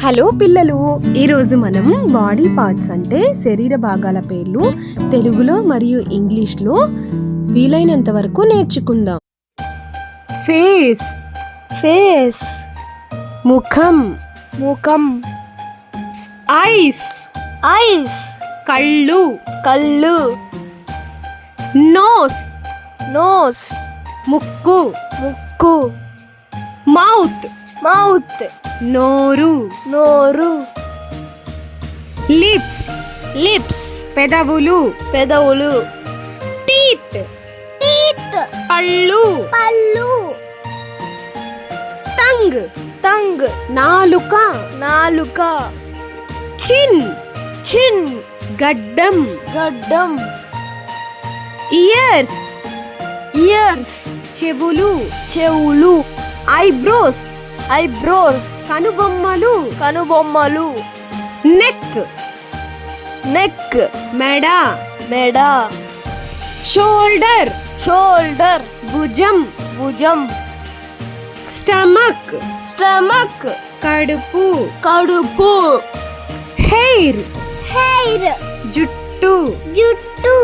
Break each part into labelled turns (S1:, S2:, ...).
S1: Hello పిల్లలు, ఈరోజు మనం బాడీ పార్ట్స్ అంటే శరీర భాగాల పేర్లు తెలుగులో మరియు ఇంగ్లీష్లో వీలైనంత వరకు నేర్చుకుందాం. ఫేస్
S2: ఫేస్,
S1: ముఖం,
S2: ముఖం,
S1: ఐస్
S2: ఐస్,
S1: కళ్ళు,
S2: కళ్ళు,
S1: నోస్
S2: నోస్,
S1: ముక్కు,
S2: ముక్కు,
S1: మౌత్
S2: మౌత్,
S1: నోరు,
S2: నోరు,
S1: లిప్స్
S2: లిప్స్,
S1: పెదవులు,
S2: పెదవులు,
S1: టీత్
S2: టీత్,
S1: పళ్ళు,
S2: పళ్ళు,
S1: టంగ్
S2: టంగ్,
S1: నాలుక,
S2: నాలుక,
S1: చిన్
S2: చిన్,
S1: గడ్డం,
S2: గడ్డం,
S1: ఇయర్స్
S2: ఇయర్స్,
S1: చెవులు,
S2: చెవులు,
S1: ఐబ్రోస్
S2: ఐబ్రోస్,
S1: కనుబొమ్మలు,
S2: కనుబొమ్మలు,
S1: నెక్
S2: నెక్,
S1: మెడ,
S2: మెడ,
S1: షోల్డర్
S2: షోల్డర్,
S1: భుజం,
S2: భుజం,
S1: స్టమక్
S2: స్టమక్,
S1: కడుపు,
S2: కడుపు,
S1: హెయిర్
S2: హెయిర్,
S1: జుట్టు,
S2: జుట్టు,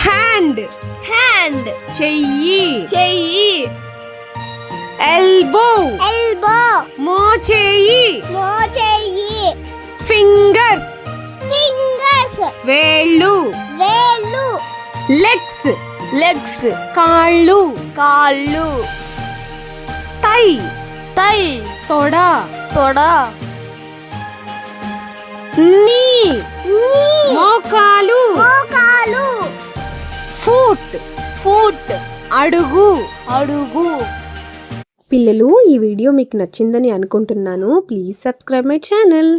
S1: హ్యాండ్
S2: హ్యాండ్,
S1: చెయ్యి,
S2: చెయ్యి,
S1: ఎల్బో
S2: ఎల్బో,
S1: మోచేయి,
S2: మోచేయి,
S1: ఫింగర్స్
S2: ఫింగర్స్,
S1: వేళ్ళు,
S2: వేళ్ళు,
S1: లెగ్స్
S2: లెగ్స్,
S1: కాళ్ళు,
S2: కాళ్ళు,
S1: టై
S2: తై,
S1: తొడ,
S2: తొడ,
S1: నీ మోకాలు,
S2: మోకాలు,
S1: ఫుట్
S2: ఫుట్,
S1: అడుగు.
S2: అడుగు.
S1: పిల్లలు, ఈ వీడియో మీకు నచ్చిందని అనుకుంటున్నాను. Please subscribe my channel.